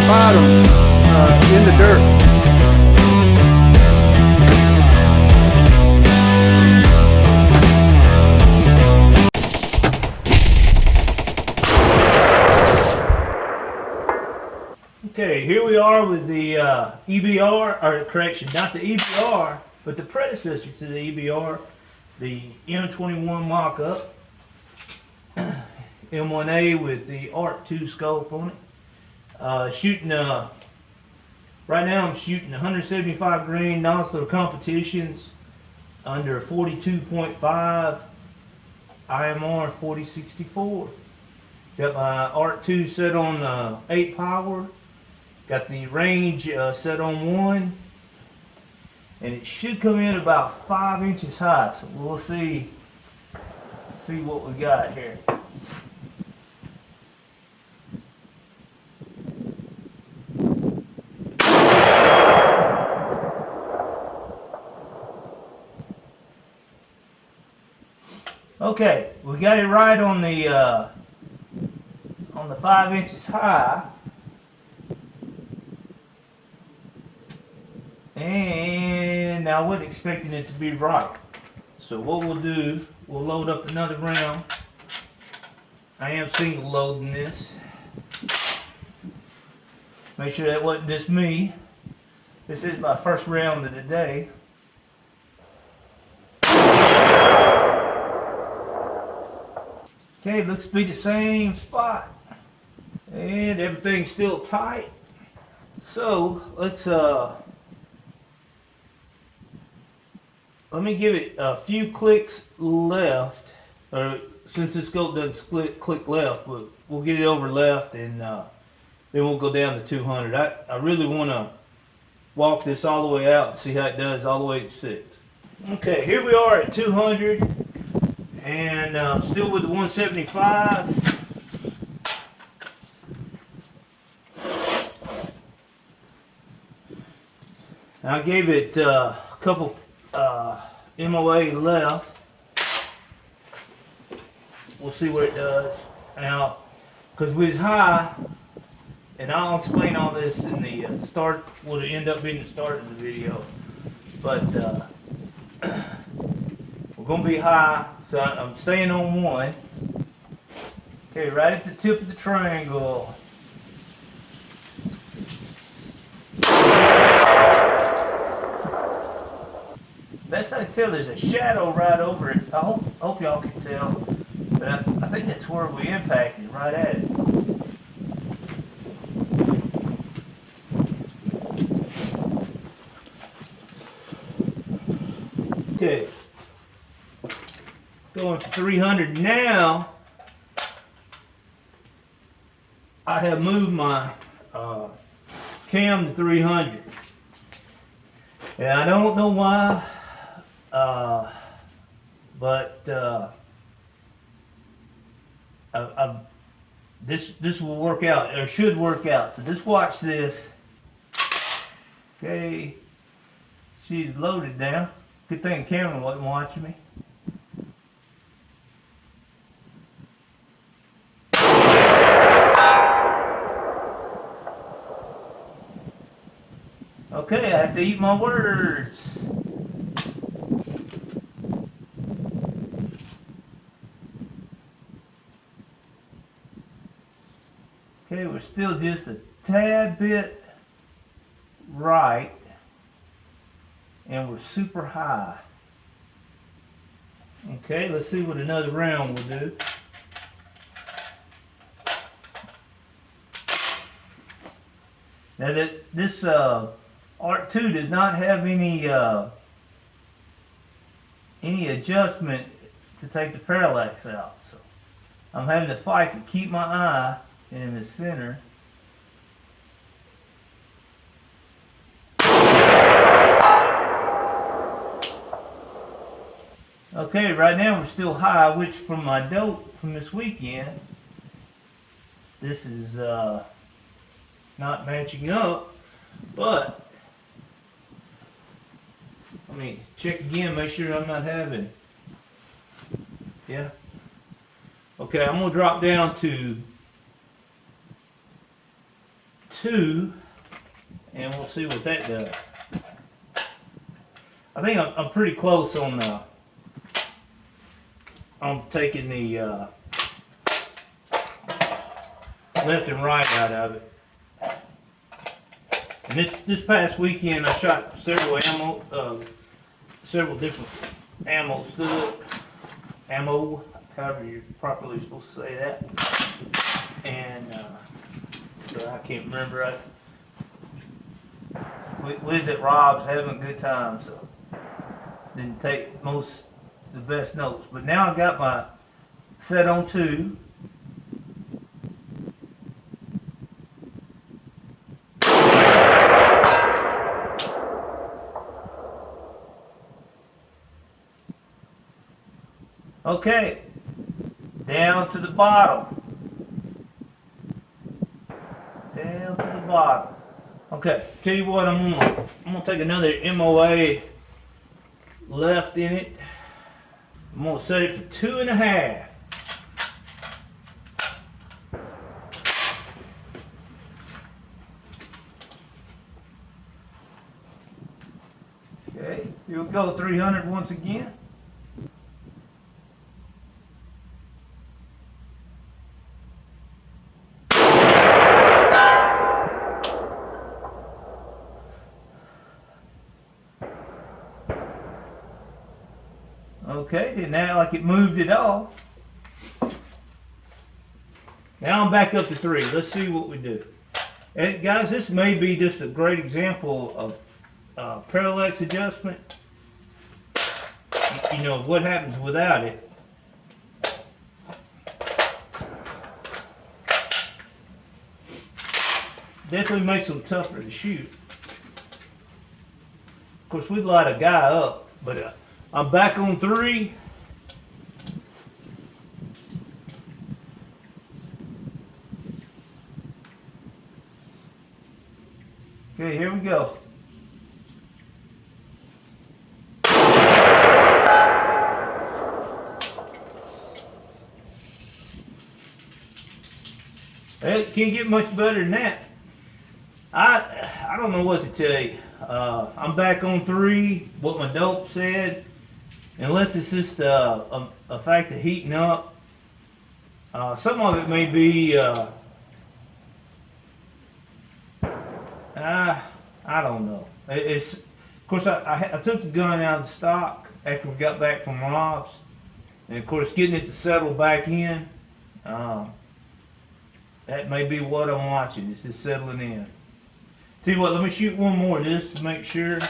bottom in the dirt. Okay, here we are with the EBR, or correction, not the EBR, but the predecessor to the EBR, the M21 mock-up, M1A with the Art 2 scope on it. Shooting, right now I'm shooting 175 grain nozzle competitions under 42.5 IMR 4064. Got my Art 2 set on 8 power. Got the range set on 1, and it should come in about 5 inches high. So we'll see what we got here. Okay, we got it right on the 5 inches high. And I wasn't expecting it to be right. So what we'll do, we'll load up another round. I am single loading this. Make sure that wasn't just me. This is my first round of the day. Okay, looks to be the same spot. And everything's still tight. So let's let me give it a few clicks left, or since the scope doesn't click left, but we'll get it over left, and then we'll go down to 200. I really want to walk this all the way out and see how it does all the way to 6. Okay, here we are at 200, and still with the 175s. I gave it a couple MOA left. We'll see what it does. Now, because we was high, and I'll explain all this in the start, will end up being the start of the video. But we're going to be high, so I'm staying on 1. Okay, right at the tip of the triangle. Best I can tell, there's a shadow right over it. I hope y'all can tell, but I think that's where we impacted, right at it. Okay, going to 300 now. I have moved my cam to 300, and I don't know why. But this will work out, or should work out. So just watch this. Okay, she's loaded now. Good thing the camera wasn't watching me. Okay, I have to eat my words. Okay, we're still just a tad bit right, and we're super high. Okay, let's see what another round will do. Now this Art 2 does not have any adjustment to take the parallax out, so I'm having to fight to keep my eye in the center. Okay, right now we're still high, which from my dope from this weekend, this is not matching up, but let me check again, make sure I'm not having, yeah. Okay, I'm going to drop down to 2, and we'll see what that does. I think I'm pretty close on taking the left and right out of it. And this past weekend I shot several different ammo, however you're properly supposed to say that. And so I can't remember. We was at Rob's having a good time, so didn't take the best notes. But now I got my set on 2. Okay, down to the bottom. Down to the bottom. Okay, tell you what, I'm gonna take another MOA left in it. I'm gonna set it for 2.5. Okay, here we go, 300 once again. Okay, didn't act like it moved at all. Now I'm back up to 3. Let's see what we do. And guys, this may be just a great example of parallax adjustment. You know, what happens without it. Definitely makes them tougher to shoot. Of course, we'd light a guy up, but I'm back on 3. Okay, here we go. It can't get much better than that. I don't know what to tell you. I'm back on 3, what my dope said. Unless it's just a fact of heating up. Some of it may be, I don't know. Of course, I took the gun out of the stock after we got back from Rob's. And of course, getting it to settle back in, that may be what I'm watching. It's just settling in. Tell you what, let me shoot one more just to make sure.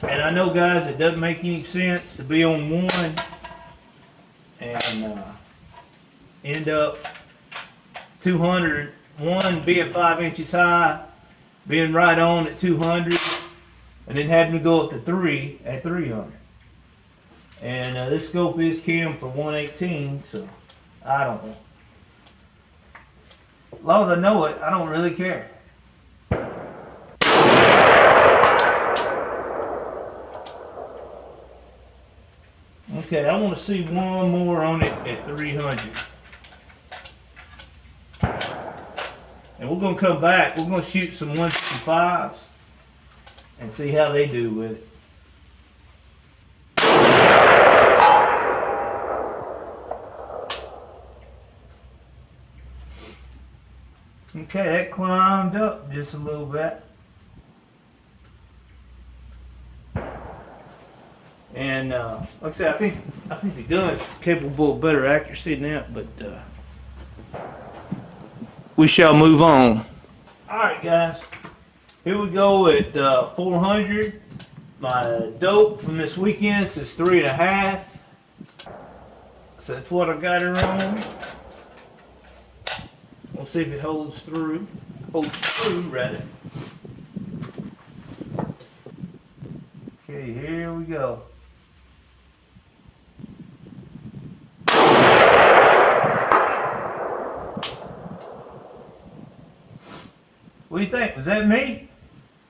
And I know, guys, it doesn't make any sense to be on 1 and end up 200, 1 being 5 inches high, being right on at 200, and then having to go up to 3 at 300. And this scope is cam for 118, so I don't know. As long as I know it, I don't really care. Okay, I want to see one more on it at 300. And we're going to come back. We're going to shoot some 155s and see how they do with it. Okay, that climbed up just a little bit. And like I said, I think the gun's capable of better accuracy than that, but we shall move on. Alright guys, here we go at 400. My dope from this weekend is 3.5. So that's what I got her on. We'll see if it holds through. Rather. Okay, here we go. What do you think? Was that me?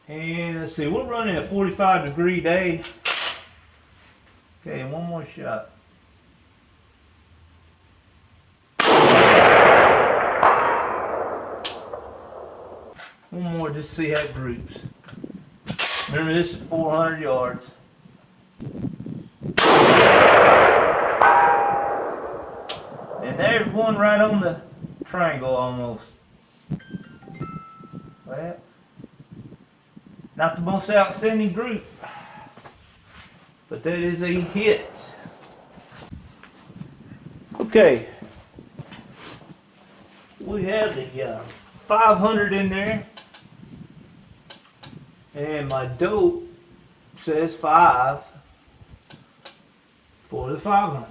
And let's see, we're running a 45-degree day. Okay, one more shot. One more just to see how it groups. Remember, this is 400 yards. And there's one right on the triangle almost. Well, not the most outstanding group, but that is a hit. Okay, we have the 500 in there, and my dope says 5 for the 500.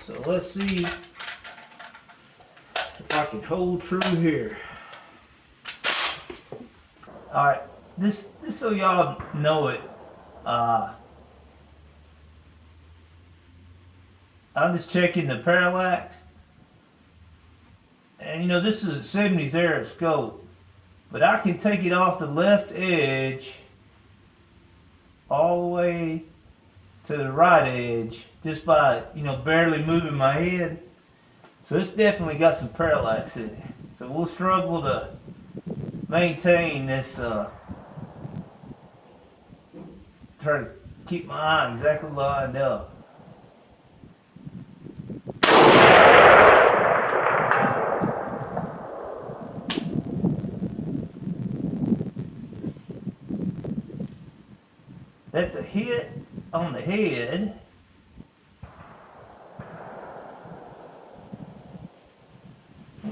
So let's see if I can hold true here. All right, this so y'all know it. I'm just checking the parallax, and you know this is a 70th era scope, but I can take it off the left edge all the way to the right edge just by, you know, barely moving my head. So it's definitely got some parallax in it. So we'll struggle to maintain this, try to keep my eye exactly lined up. That's a hit on the head.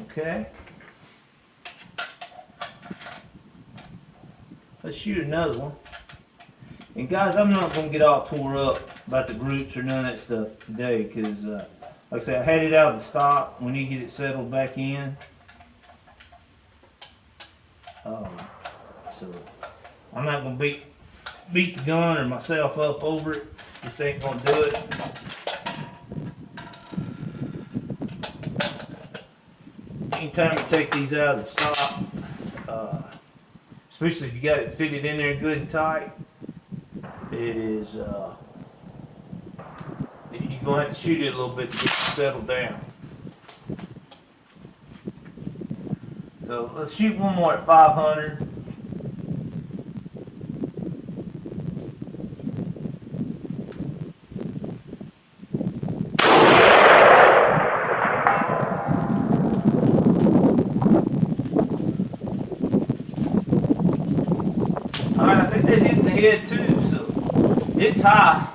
Okay. Let's shoot another one. And guys, I'm not going to get all tore up about the groups or none of that stuff today, because like I said, I had it out of the stock. We need to get it settled back in. So I'm not going to beat the gun or myself up over it. Just ain't going to do it. Anytime you take these out of the stock, especially if you got it fitted in there good and tight, it is you're going to have to shoot it a little bit to get it settled down. So let's shoot one more at 500. Alright, I think that hit in the head too, so it's high.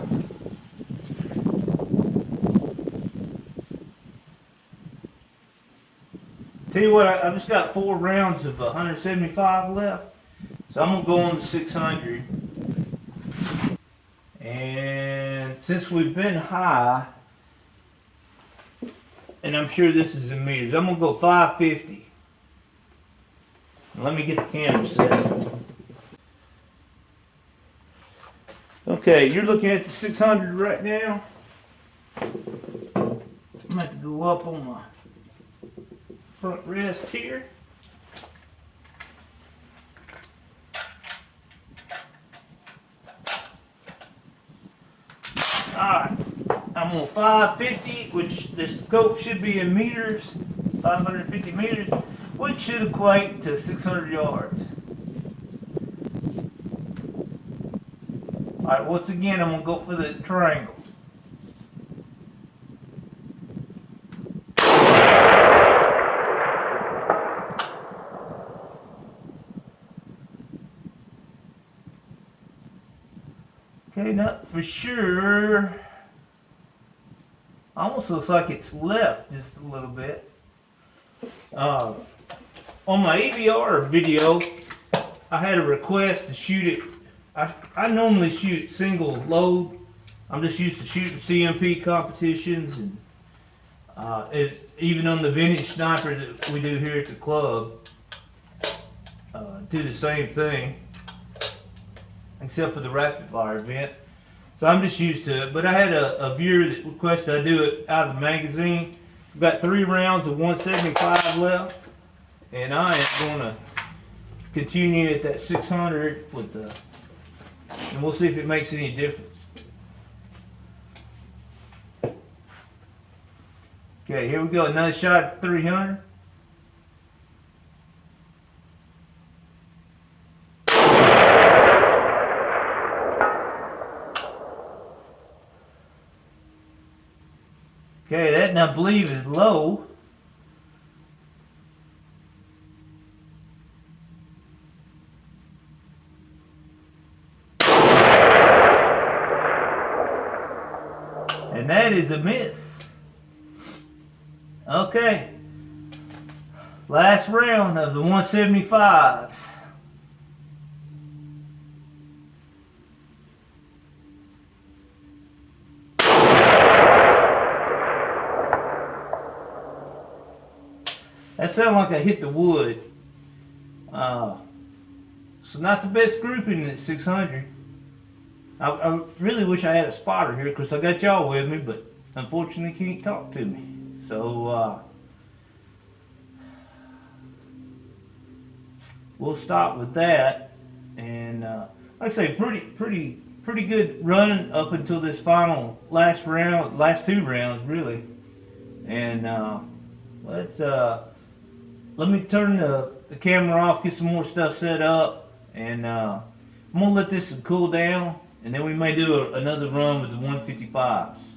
Tell you what, I just got 4 rounds of 175 left, so I'm gonna go on to 600. And since we've been high, and I'm sure this is in meters, I'm gonna go 550. Let me get the camera set. Okay, you're looking at the 600 right now. I'm gonna have to go up on my front rest here. Alright, I'm on 550, which the scope should be in meters, 550 meters, which should equate to 600 yards. Alright, once again, I'm going to go for the triangle. Okay, not for sure. Almost looks like it's left just a little bit. On my AVR video, I had a request to shoot it. I normally shoot single load. I'm just used to shooting CMP competitions, and even on the vintage sniper that we do here at the club, do the same thing, except for the rapid fire event. So I'm just used to it. But I had a viewer that requested I do it out of the magazine. I've got 3 rounds of 175 left, and I am going to continue at that 600 with the, and we'll see if it makes any difference. Okay, here we go. Another shot at 300. Okay, that I believe is low. And that is a miss. Okay. Last round of the 175s. That sounded like I hit the wood. So not the best grouping at 600. I really wish I had a spotter here because I got y'all with me, but unfortunately can't talk to me. So we'll stop with that. And like I say, pretty good run up until this final last round, last two rounds really. And let me turn the camera off, get some more stuff set up, and I'm gonna let this cool down. And then we may do another run with the 155s.